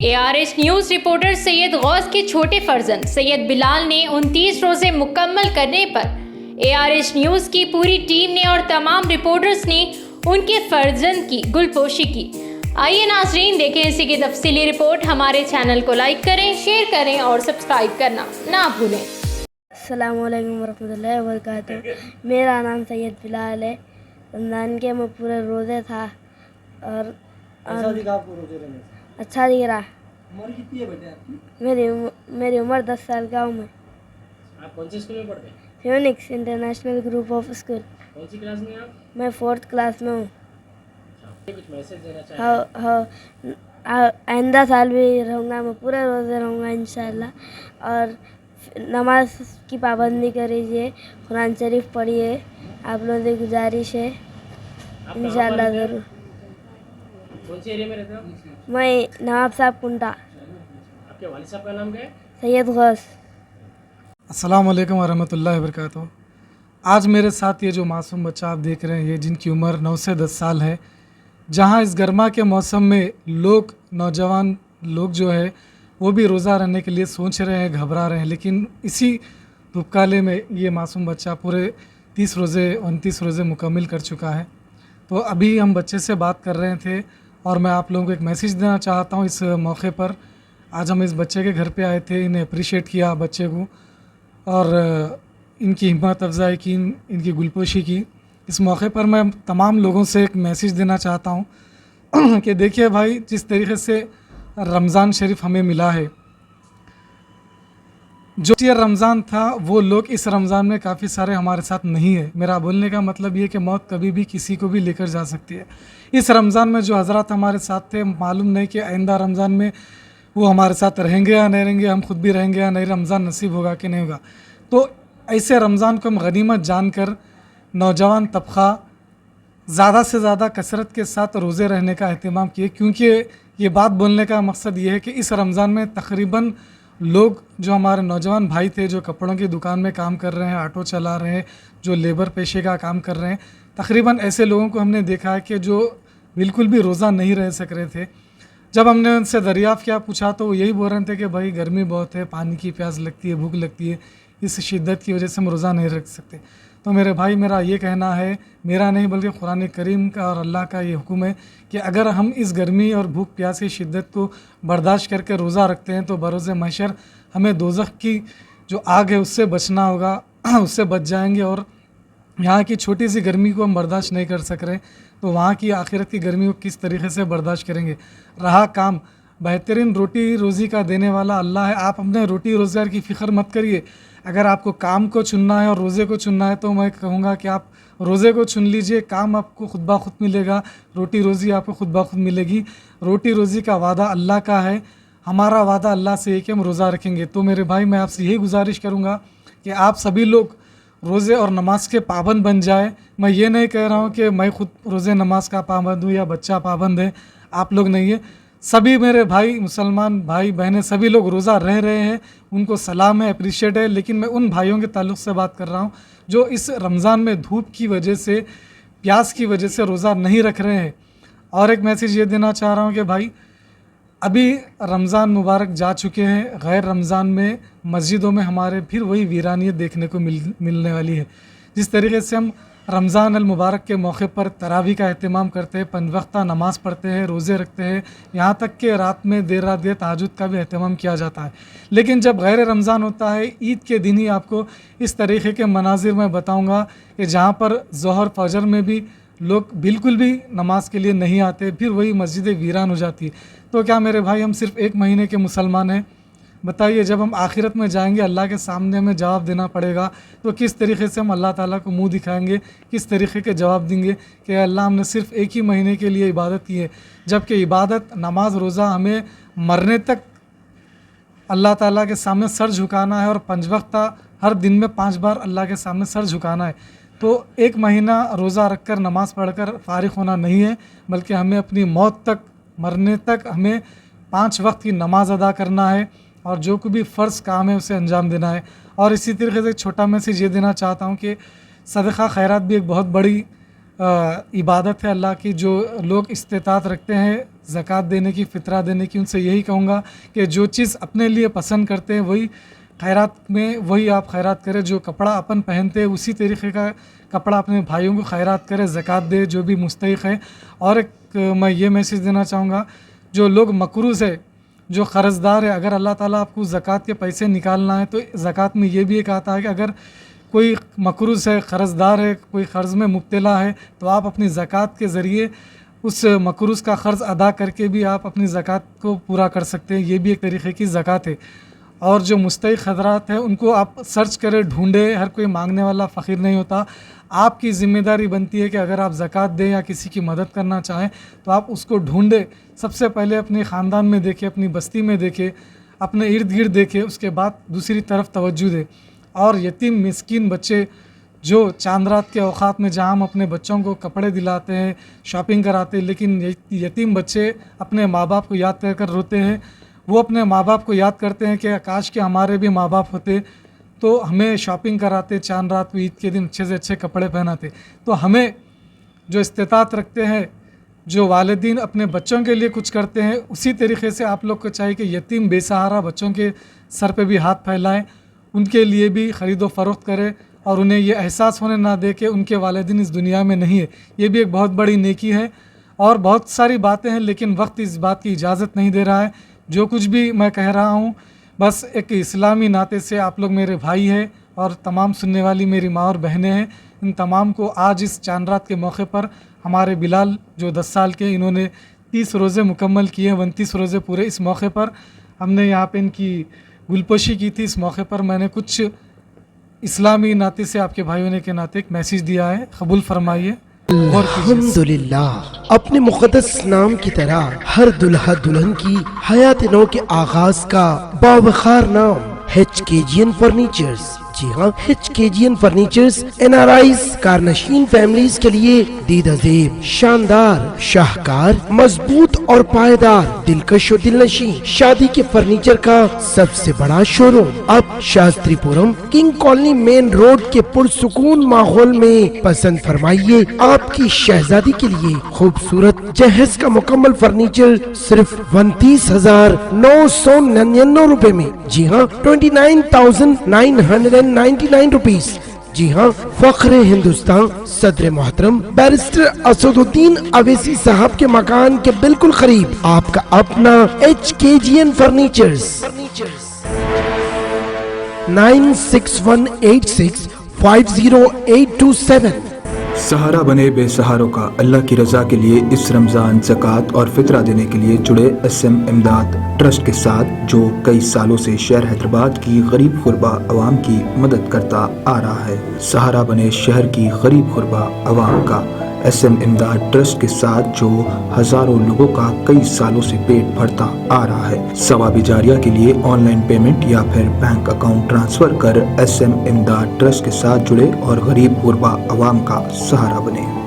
ARS news reporter Syed Ghaus के छोटे फर्जंद सैयद बिलाल ने 29 रोज़े मुकम्मल करने पर ARS न्यूज़ की पूरी टीम ने और तमाम रिपोर्टर्स ने उनके फर्जंद की गुलपोशी की। आइए नाज़रीन देखें इसी की तफसीली रिपोर्ट। हमारे चैनल को लाइक करें, शेयर करें और सब्सक्राइब करना ना भूलें। अस्सलामु अलैकुम वरहमतुल्लाहि वबरकातुहू। मेरा नाम सैयद बिलाल है। रमज़ान के मैं पूरे रोज़े था और अच्छा दिख रहा। उम्र कितनी है बेटे आपकी? मेरी उम्र 10 साल का हूँ। मैं आप कौन से स्कूल में पढ़ते हैं? Phoenix international group of school. कौन सी क्लास में आप? मैं 4th क्लास में हूँ। कुछ मैसेज देना चाहेंगे? हाँ, आइंदा साल भी रहूँगा, मैं पूरे रोज़े रहूँगा इंशाल्लाह। और नमाज की पाबंदी करिए, कुरान शरीफ पढ़िए, आप लोगों से गुजारिश है इंशाल्लाह ज़रूर। कौन से एरिया में रहते हो? मैं नवाब साहब कुंटा। आपके वालिद साहब का नाम क्या है? सैयद गौस। अस्सलाम वालेकुम वरहमतुल्लाहि वबरकातुहू। आज मेरे साथ ये जो मासूम बच्चा आप देख रहे हैं, ये जिनकी उम्र 9 से 10 साल है, जहाँ इस गर्मा के मौसम में नौजवान लोग जो है वो भी रोज़ा रहने के लिए सोच रहे हैं, घबरा रहे हैं, लेकिन इसी धूपकाले में ये मासूम बच्चा पूरे 30 रोज़े 29 रोज़े मुकम्मल कर चुका है। तो अभी हम बच्चे से बात कर रहे थे और मैं आप लोगों को एक मैसेज देना चाहता हूँ इस मौके पर। आज हम इस बच्चे के घर पे आए थे, इन्हें अप्रिशिएट किया बच्चे को और इनकी हिम्मत अफजाई की, इनकी गुलपोशी की। इस मौके पर मैं तमाम लोगों से एक मैसेज देना चाहता हूँ कि देखिए भाई, जिस तरीके से रमज़ान शरीफ हमें मिला है, जो ये रमज़ान था वो लोग इस रमज़ान में काफ़ी सारे हमारे साथ नहीं है। मेरा बोलने का मतलब ये कि मौत कभी भी किसी को भी लेकर जा सकती है। इस रमज़ान में जो हज़रात हमारे साथ थे, मालूम नहीं कि आइंदा रमज़ान में वो हमारे साथ रहेंगे या नहीं रहेंगे, हम खुद भी रहेंगे या नहीं, रमज़ान नसीब होगा कि नहीं होगा। तो ऐसे रमज़ान को हम गनीमत जानकर नौजवान तबक़ा ज़्यादा से ज़्यादा कसरत के साथ रोज़े रहने का अहतमाम किए, क्योंकि ये बात बोलने का मकसद ये है कि इस रमज़ान में तकरीबन लोग जो हमारे नौजवान भाई थे, जो कपड़ों की दुकान में काम कर रहे हैं, ऑटो चला रहे हैं, जो लेबर पेशे का काम कर रहे हैं, तकरीबन ऐसे लोगों को हमने देखा है कि जो बिल्कुल भी रोज़ा नहीं रह सक रहे थे। जब हमने उनसे दरियाफ़्त किया, पूछा, तो वो यही बोल रहे थे कि भाई गर्मी बहुत है, पानी की प्यास लगती है, भूख लगती है, इस शिद्दत की वजह से हम रोज़ा नहीं रख सकते। तो मेरे भाई, मेरा ये कहना है, मेरा नहीं बल्कि कुरान करीम का और अल्लाह का ये हुक्म है कि अगर हम इस गर्मी और भूख प्यास की शिद्दत को बर्दाश्त करके रोज़ा रखते हैं तो बरोज़ महशर हमें दोज़ख की जो आग है उससे बचना होगा, उससे बच जाएंगे। और यहाँ की छोटी सी गर्मी को हम बर्दाश्त नहीं कर सक रहे, तो वहाँ की आखिरत की गर्मी को किस तरीके से बर्दाश्त करेंगे। रहा काम, बेहतरीन रोटी रोज़ी का देने वाला अल्लाह है। आप अपने रोटी रोज़गार की फ़िक्र मत करिए। अगर आपको काम को चुनना है और रोज़े को चुनना है तो मैं कहूँगा कि आप रोज़े को चुन लीजिए। काम आपको खुद ब खुद मिलेगा, रोटी रोज़ी आपको खुद ब खुद मिलेगी। रोटी रोज़ी का वादा अल्लाह का है, हमारा वादा अल्लाह से है कि हम रोज़ा रखेंगे। तो मेरे भाई, मैं आपसे यही गुजारिश करूँगा कि आप सभी लोग रोज़े और नमाज के पाबंद बन जाए। मैं ये नहीं कह रहा हूँ कि मैं खुद रोज़े नमाज का पाबंद हूँ या बच्चा पाबंद है, आप लोग नहीं है। सभी मेरे भाई मुसलमान भाई बहनें सभी लोग रोज़ा रह रहे हैं, उनको सलाम है, अप्रिशिएट है। लेकिन मैं उन भाइयों के ताल्लुक़ से बात कर रहा हूँ जो इस रमज़ान में धूप की वजह से, प्यास की वजह से रोज़ा नहीं रख रहे हैं। और एक मैसेज ये देना चाह रहा हूँ कि भाई, अभी रमज़ान मुबारक जा चुके हैं, गैर रमज़ान में मस्जिदों में हमारे फिर वही वीरानियत देखने को मिलने वाली है। जिस तरीके से हम रमज़ान अल मुबारक के मौके पर तरावी का अहतमाम करते हैं, 5 वक्ता नमाज़ पढ़ते हैं, रोज़े रखते हैं, यहाँ तक कि रात में देर रात तहज्जुद का भी अहतमाम किया जाता है। लेकिन जब गैर रमज़ान होता है, ईद के दिन ही आपको इस तरीके के मनाजिर में बताऊँगा कि जहाँ पर ज़ोहर फजर में भी लोग बिल्कुल भी नमाज के लिए नहीं आते, फिर वही मस्जिदें वीरान हो जाती है। तो क्या मेरे भाई, हम सिर्फ़ 1 महीने के मुसलमान हैं? बताइए, जब हम आखिरत में जाएंगे, अल्लाह के सामने हमें जवाब देना पड़ेगा, तो किस तरीके से हम अल्लाह ताला को मुंह दिखाएंगे, किस तरीके के जवाब देंगे कि अल्लाह, हमने सिर्फ़ 1 ही महीने के लिए इबादत की है, जबकि इबादत नमाज रोज़ा हमें मरने तक अल्लाह ताला के सामने सर झुकाना है और 5 वक्ता हर दिन में 5 बार अल्लाह के सामने सर झुकाना है। तो 1 महीना रोज़ा रख कर नमाज़ पढ़ कर फ़ारिग होना नहीं है, बल्कि हमें अपनी मौत तक, मरने तक हमें 5 वक्त की नमाज़ अदा करना है और जो कोई भी फ़र्ज़ काम है उसे अंजाम देना है। और इसी तरीके से एक छोटा मैसेज ये देना चाहता हूँ कि सदक़ा खैरात भी एक बहुत बड़ी इबादत है अल्लाह की। जो लोग इस्तिताअत रखते हैं ज़कात देने की, फ़ितरा देने की। उनसे यही कहूँगा कि जो चीज़ अपने लिए पसंद करते हैं वही खैरात में वही आप खैरात करें। जो कपड़ा अपन पहनते हैं उसी तरीके का कपड़ा अपने भाइयों को खैरात करें, ज़कात दे जो भी मुस्तहिक है। और एक मैं ये मैसेज देना चाहूँगा, जो लोग मकरूज़ है, जो क़र्ज़दार है, अगर अल्लाह ताला आपको ज़कात के पैसे निकालना है तो ज़कात में ये भी एक आता है कि अगर कोई मकरूज़ है, क़र्ज़दार है, कोई क़र्ज़ में मुब्तला है, तो आप अपनी ज़कात के ज़रिए उस मकरूज़ का क़र्ज़ अदा करके भी आप अपनी ज़कात को पूरा कर सकते हैं। ये भी एक तरीक़े की ज़कात है। और जो मुस्तहिक़ हज़रात हैं उनको आप सर्च करें, ढूंढें। हर कोई मांगने वाला फ़कीर नहीं होता। आपकी ज़िम्मेदारी बनती है कि अगर आप ज़कात दें या किसी की मदद करना चाहें तो आप उसको ढूंढें। सबसे पहले अपने ख़ानदान में देखें, अपनी बस्ती में देखें, अपने इर्द गिर्द देखें, उसके बाद दूसरी तरफ तवज्जो दें। और यतीम मिस्कीन बच्चे जो चांद रात के औक़ात में जहाँ हम अपने बच्चों को कपड़े दिलाते हैं, शॉपिंग कराते हैं, लेकिन यतीम बच्चे अपने माँ बाप को याद कर रोते हैं। वो अपने माँ बाप को याद करते हैं कि काश के हमारे भी माँ बाप होते तो हमें शॉपिंग कराते, चांद रात को ईद के दिन अच्छे से अच्छे कपड़े पहनाते। तो हमें जो इस्तिताअत रखते हैं, जो वालिदीन अपने बच्चों के लिए कुछ करते हैं, उसी तरीके से आप लोग को चाहिए कि यतीम बेसहारा बच्चों के सर पे भी हाथ फैलाएं, उनके लिए भी ख़रीदो फ़रोख्त करें और उन्हें ये एहसास होने ना दे कि उनके वालिदीन इस दुनिया में नहीं है। ये भी एक बहुत बड़ी नेकी है। और बहुत सारी बातें हैं लेकिन वक्त इस बात की इजाज़त नहीं दे रहा है। जो कुछ भी मैं कह रहा हूँ बस एक इस्लामी नाते से आप लोग मेरे भाई हैं और तमाम सुनने वाली मेरी माँ और बहनें हैं। इन तमाम को आज इस चांद रात के मौके पर हमारे बिलाल जो 10 साल के, इन्होंने 30 रोज़े मुकम्मल किए, 29 रोज़े पूरे। इस मौके पर हमने यहाँ पे इनकी गुलपोशी की थी। इस मौके पर मैंने कुछ इस्लामी नाते से आपके भाई होने के नाते एक मैसेज दिया है, कबूल फरमाइए। अल्हम्दुलिल्लाह, अपने मुक़द्दस नाम की तरह हर दुल्हा दुल्हन की हयात नौ के आगाज का बावखार नाम HKGN फर्नीचर्स। जी हाँ, HKGN फर्नीचर्स NRIs कारनशीन फैमिलीज के लिए दीदाज़ेब, शानदार, शाहकार, मजबूत और पायदार, दिलकश और दिलनशी शादी के फर्नीचर का सबसे बड़ा शोरूम अब Shastripuram king colony main road के पुरसुकून माहौल में। पसंद फरमाइए आपकी शहजादी के लिए खूबसूरत जहेज का मुकम्मल फर्नीचर सिर्फ 29,999 रुपए में। जी हाँ, 29,999 रुपीज। जी हाँ, फख्रे हिंदुस्तान सदर मोहतरम बैरिस्टर असदुद्दीन अवैसी साहब के मकान के बिल्कुल करीब आपका अपना HKGN फर्नीचर्स। 9618650827। सहारा बने बेसहारों का। अल्लाह की रजा के लिए इस रमज़ान ज़कात और फितरा देने के लिए जुड़े SM इमदाद ट्रस्ट के साथ, जो कई सालों से शहर हैदराबाद की गरीब गुरबा आवाम की मदद करता आ रहा है। सहारा बने शहर की गरीब गुरबा आवाम का SM इमदाद ट्रस्ट के साथ, जो हजारों लोगों का कई सालों से पेट भरता आ रहा है। सवाबी जारिया के लिए ऑनलाइन पेमेंट या फिर बैंक अकाउंट ट्रांसफर कर SM इमदाद ट्रस्ट के साथ जुड़े और गरीब गुरबा आवाम का सहारा बने।